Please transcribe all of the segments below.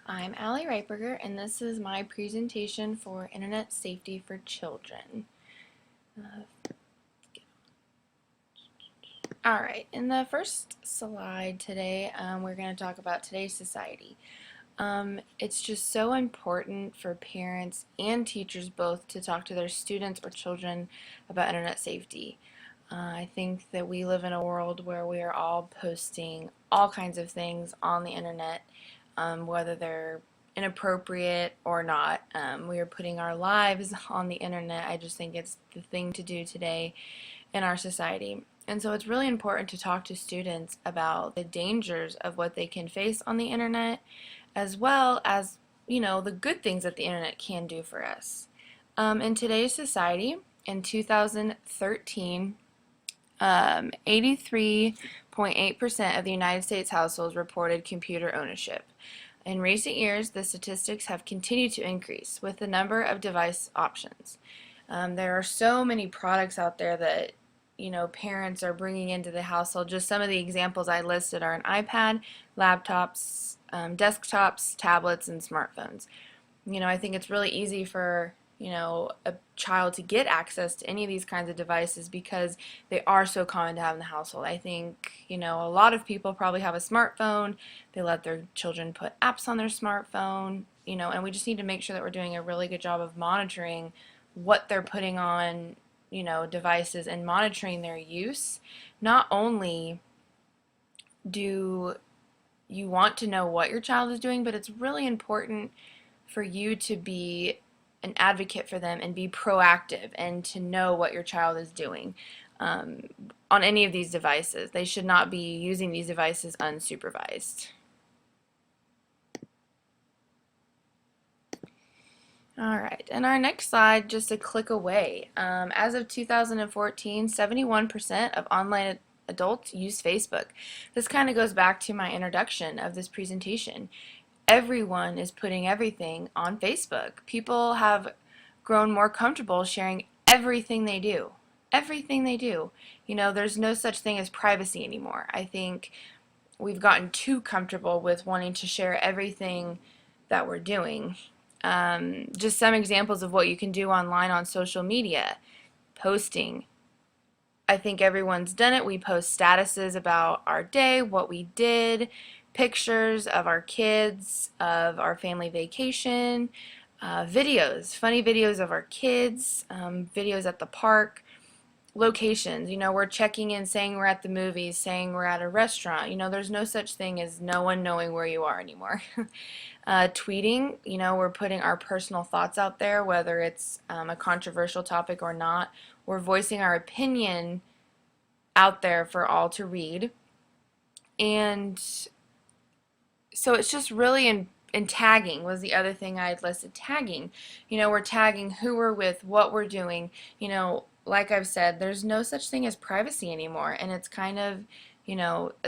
I'm Allie Reiperger, and this is my presentation for Internet Safety for Children. Alright, in the first slide today, we're going to talk about today's society. It's just so important for parents and teachers both to talk to their students or children about Internet safety. I think that we live in a world where we are all posting all kinds of things on the Internet, whether they're inappropriate or not. We are putting our lives on the Internet. I just think it's the thing to do today in our society. And so it's really important to talk to students about the dangers of what they can face on the Internet, as well as, the good things that the Internet can do for us. In today's society, in 2013, 83.8% of the United States households reported computer ownership. In recent years, the statistics have continued to increase with the number of device options. There are so many products out there that parents are bringing into the household. Just some of the examples I listed are an iPad, laptops, desktops, tablets, and smartphones. I think it's really easy for a child to get access to any of these kinds of devices because they are so common to have in the household. I think, a lot of people probably have a smartphone. They let their children put apps on their smartphone, and we just need to make sure that we're doing a really good job of monitoring what they're putting on, devices and monitoring their use. Not only do you want to know what your child is doing, but it's really important for you to be an advocate for them and be proactive and to know what your child is doing on any of these devices. They should not be using these devices unsupervised. Alright, and our next slide, just a click away. As of 2014, 71% of online adults use Facebook. This kind of goes back to my introduction of this presentation. Everyone is putting everything on Facebook. People have grown more comfortable sharing everything they do. Everything they do. There's no such thing as privacy anymore. I think we've gotten too comfortable with wanting to share everything that we're doing. Just some examples of what you can do online on social media. Posting. I think everyone's done it. We post statuses about our day, what we did, pictures of our kids, of our family vacation, videos, funny videos of our kids, videos at the park, locations. We're checking in, saying we're at the movies, saying we're at a restaurant. There's no such thing as no one knowing where you are anymore. Tweeting, we're putting our personal thoughts out there, whether it's a controversial topic or not. We're voicing our opinion out there for all to read. And so it's just really in tagging was the other thing I had listed. Tagging. We're tagging who we're with, what we're doing. Like I've said, there's no such thing as privacy anymore, and it's kind of,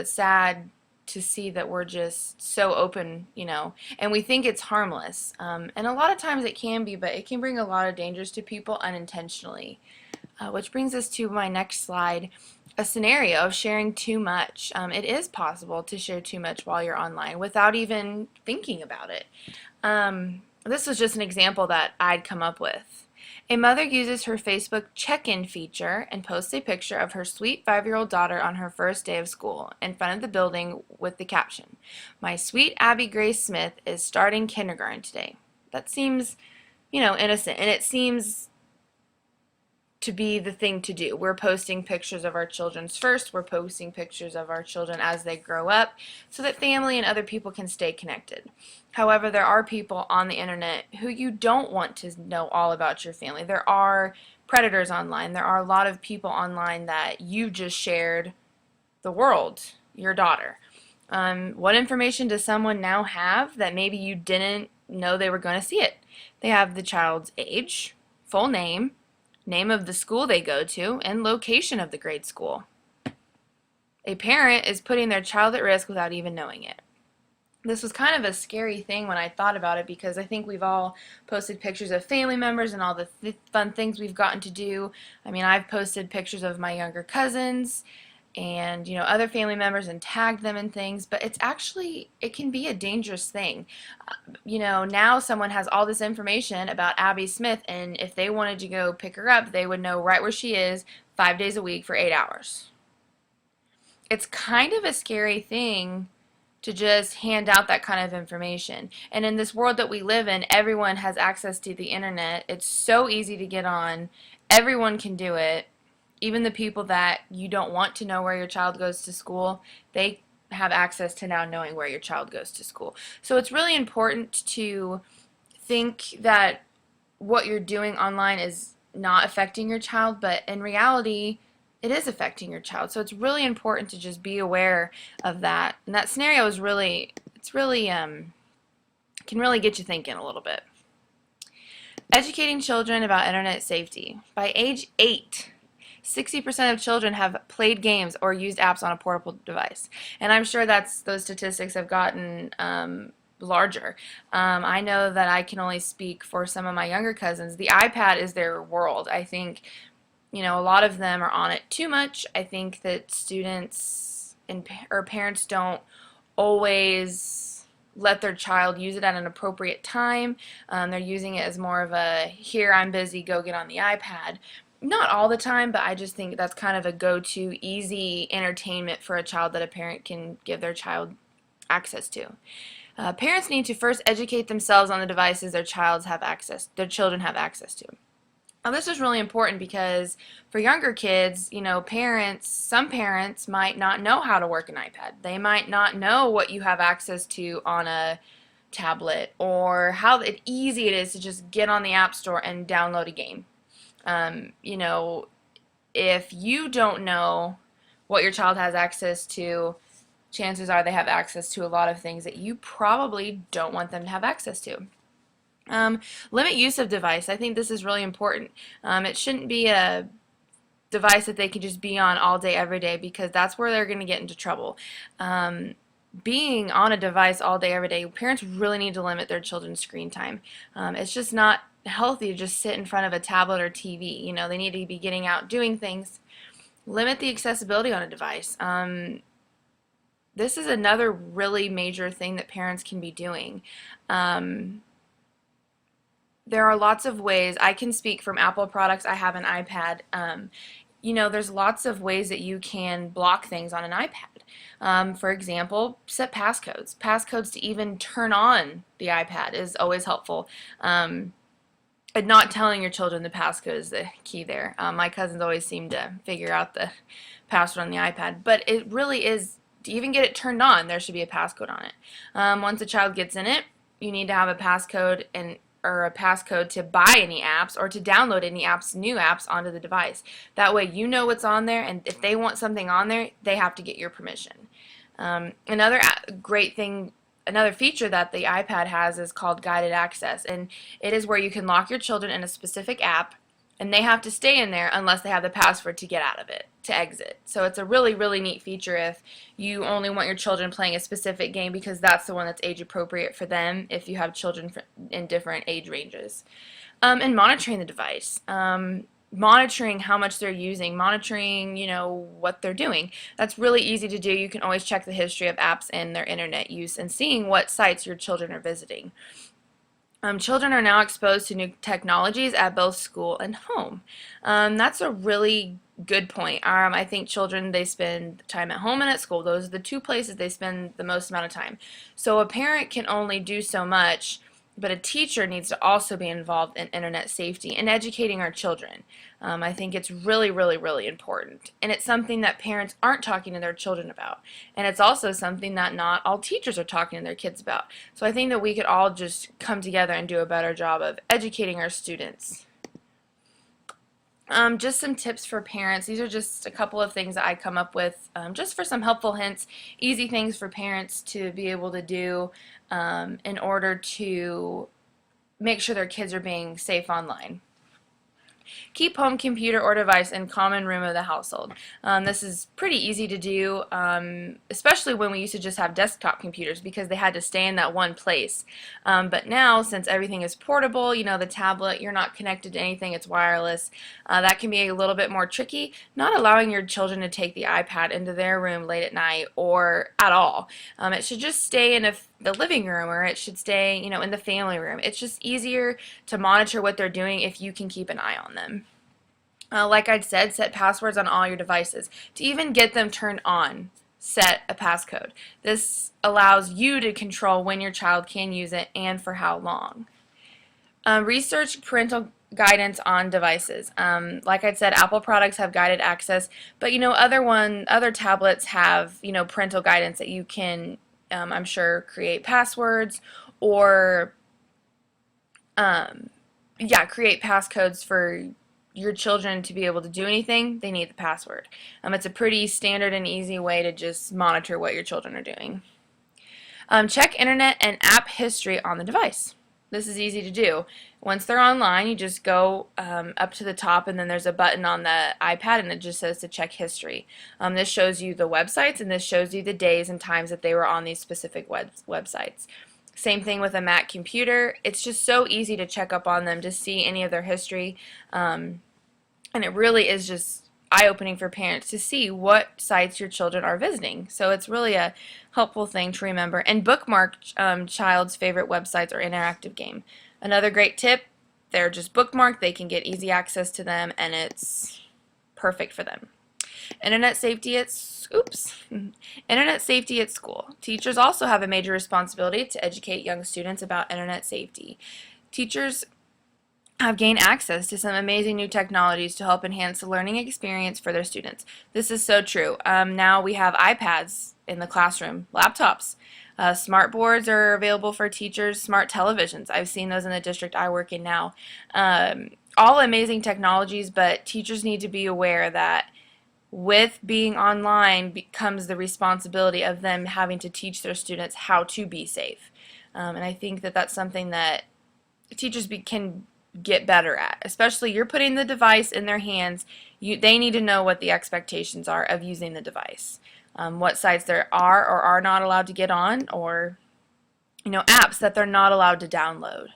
sad to see that we're just so open, and we think it's harmless. And a lot of times it can be, but it can bring a lot of dangers to people unintentionally. Which brings us to my next slide, a scenario of sharing too much. It is possible to share too much while you're online without even thinking about it. This was just an example that I'd come up with. A mother uses her Facebook check-in feature and posts a picture of her sweet 5-year-old daughter on her first day of school in front of the building with the caption, "My sweet Abby Grace Smith is starting kindergarten today." That seems, innocent, and it seems to be the thing to do. We're posting pictures of our children's first. We're posting pictures of our children as they grow up so that family and other people can stay connected. However, there are people on the internet who you don't want to know all about your family. There are predators online. There are a lot of people online that you just shared the world, your daughter. What information does someone now have that maybe you didn't know they were going to see it? They have the child's age, full name of the school they go to, and location of the grade school. A parent is putting their child at risk without even knowing it. This was kind of a scary thing when I thought about it, because I think we've all posted pictures of family members and all the fun things we've gotten to do. I mean, I've posted pictures of my younger cousins and other family members and tag them in things, but it can be a dangerous thing. Now someone has all this information about Abby Smith, and if they wanted to go pick her up, they would know right where she is 5 days a week for 8 hours. It's kind of a scary thing to just hand out that kind of information. And in this world that we live in, everyone has access to the internet. It's so easy to get on. Everyone can do it. Even the people that you don't want to know where your child goes to school, they have access to now knowing where your child goes to school. So it's really important to think that what you're doing online is not affecting your child, but in reality, it is affecting your child. So it's really important to just be aware of that. And that scenario is it's really can really get you thinking a little bit. Educating children about internet safety. By age 8, 60% of children have played games or used apps on a portable device. And I'm sure those statistics have gotten larger. I know that I can only speak for some of my younger cousins. The iPad is their world. I think, a lot of them are on it too much. I think that students or parents don't always let their child use it at an appropriate time. They're using it as more of a, here, I'm busy, go get on the iPad. Not all the time, but I just think that's kind of a go-to easy entertainment for a child that a parent can give their child access to. Parents need to first educate themselves on the devices their children have access to. Now, this is really important because for younger kids, some parents might not know how to work an iPad. They might not know what you have access to on a tablet, or how easy it is to just get on the App Store and download a game. If you don't know what your child has access to, chances are they have access to a lot of things that you probably don't want them to have access to. Limit use of device. I think this is really important. It shouldn't be a device that they can just be on all day, every day, because that's where they're going to get into trouble. Being on a device all day, every day, parents really need to limit their children's screen time. It's just not healthy to just sit in front of a tablet or TV. They need to be getting out, doing things. Limit the accessibility on a device. This is another really major thing that parents can be doing. There are lots of ways. I can speak from Apple products. I have an iPad. There's lots of ways that you can block things on an iPad. For example, set passcodes. Passcodes to even turn on the iPad is always helpful. And not telling your children the passcode is the key there. My cousins always seem to figure out the password on the iPad, but it really is, to even get it turned on, there should be a passcode on it. Once a child gets in it, you need to have a passcode or a passcode to buy any apps or to download any new apps onto the device. That way you know what's on there, and if they want something on there, they have to get your permission. Another great thing, another feature that the iPad has is called guided access, and it is where you can lock your children in a specific app, and they have to stay in there unless they have the password to get out of it, to exit. So it's a really, really neat feature if you only want your children playing a specific game, because that's the one that's age appropriate for them if you have children in different age ranges. And monitoring the device. Monitoring how much they're using, monitoring, what they're doing. That's really easy to do. You can always check the history of apps and their internet use and seeing what sites your children are visiting. Children are now exposed to new technologies at both school and home. That's a really good point. I think children, they spend time at home and at school. Those are the two places they spend the most amount of time. So a parent can only do so much, but a teacher needs to also be involved in internet safety and educating our children. I think it's really, really, really important. And it's something that parents aren't talking to their children about. And it's also something that not all teachers are talking to their kids about. So I think that we could all just come together and do a better job of educating our students. Just some tips for parents. These are just a couple of things that I come up with just for some helpful hints, easy things for parents to be able to do in order to make sure their kids are being safe online. Keep home computer or device in common room of the household. This is pretty easy to do, especially when we used to just have desktop computers because they had to stay in that one place. But now, since everything is portable, you know, the tablet, you're not connected to anything, it's wireless, that can be a little bit more tricky. Not allowing your children to take the iPad into their room late at night or at all. It should just stay in the living room, or it should stay, you know, in the family room. It's just easier to monitor what they're doing if you can keep an eye on them. Like I said, set passwords on all your devices. To even get them turned on, set a passcode. This allows you to control when your child can use it and for how long. Research parental guidance on devices. Like I said, Apple products have guided access, but you know, other tablets have, you know, parental guidance that you can, I'm sure, create passwords or create passcodes for your children to be able to do anything. They need the password. It's a pretty standard and easy way to just monitor what your children are doing. Check internet and app history on the device. This is easy to do. Once they're online, you just go up to the top, and then there's a button on the iPad, and it just says to check history. This shows you the websites, and this shows you the days and times that they were on these specific websites. Same thing with a Mac computer. It's just so easy to check up on them, to see any of their history, and it really is just eye-opening for parents to see what sites your children are visiting. So it's really a helpful thing to remember. And bookmark child's favorite websites or interactive game. Another great tip, they're just bookmarked, they can get easy access to them, and it's perfect for them. Internet safety at Internet safety at school. Teachers also have a major responsibility to educate young students about internet safety. Teachers have gained access to some amazing new technologies to help enhance the learning experience for their students. This is so true. Now we have iPads in the classroom, laptops. Smart boards are available for teachers, smart televisions. I've seen those in the district I work in now. All amazing technologies, but teachers need to be aware that with being online becomes the responsibility of them having to teach their students how to be safe. And I think that that's something that teachers can get better at. Especially, you're putting the device in their hands. They need to know what the expectations are of using the device. What sites there are or are not allowed to get on, or, you know, apps that they're not allowed to download.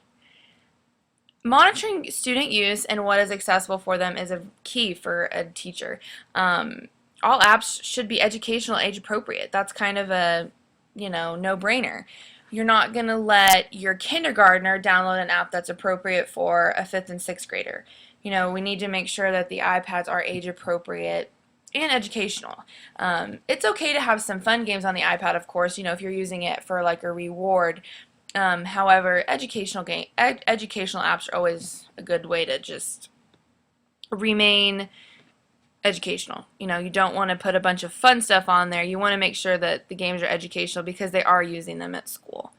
Monitoring student use and what is accessible for them is a key for a teacher. All apps should be educational, age appropriate. That's kind of a, you know, no-brainer. You're not going to let your kindergartner download an app that's appropriate for a 5th and 6th grader. You know, we need to make sure that the iPads are age appropriate and educational. It's okay to have some fun games on the iPad, of course, you know, if you're using it for like a reward. However, educational apps are always a good way to just remain educational. You know, you don't want to put a bunch of fun stuff on there. You want to make sure that the games are educational because they are using them at school.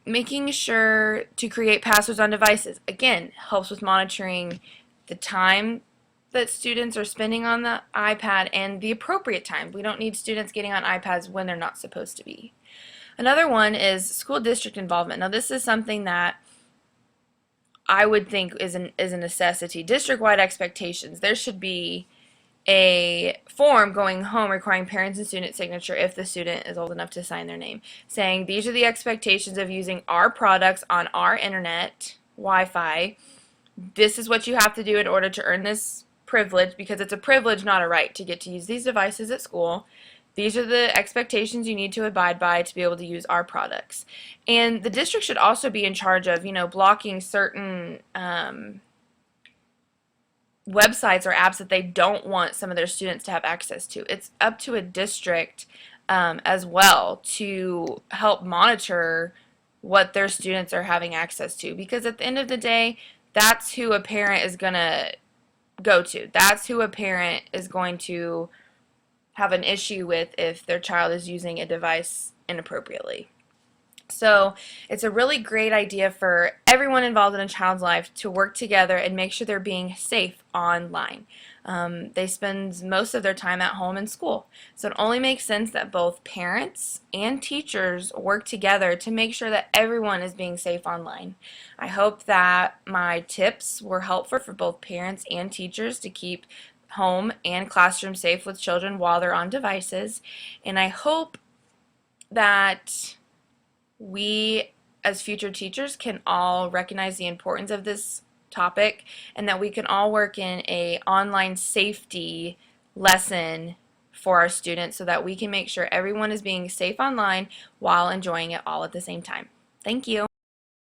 Making sure to create passwords on devices, again, helps with monitoring the time that students are spending on the iPad and the appropriate time. We don't need students getting on iPads when they're not supposed to be. Another one is school district involvement. Now, this is something that I would think is a necessity. District-wide expectations. There should be a form going home requiring parents and student signature if the student is old enough to sign their name, saying these are the expectations of using our products on our internet, Wi-Fi. This is what you have to do in order to earn this privilege, because it's a privilege, not a right, to get to use these devices at school. These are the expectations you need to abide by to be able to use our products. And the district should also be in charge of, you know, blocking certain websites or apps that they don't want some of their students to have access to. It's up to a district as well to help monitor what their students are having access to, because at the end of the day, that's who a parent is going to go to. That's who a parent is going to have an issue with if their child is using a device inappropriately. So it's a really great idea for everyone involved in a child's life to work together and make sure they're being safe online. They spend most of their time at home in school. So it only makes sense that both parents and teachers work together to make sure that everyone is being safe online. I hope that my tips were helpful for both parents and teachers to keep home and classroom safe with children while they're on devices. And I hope that we as future teachers can all recognize the importance of this topic and that we can all work in a online safety lesson for our students so that we can make sure everyone is being safe online while enjoying it all at the same time. Thank you.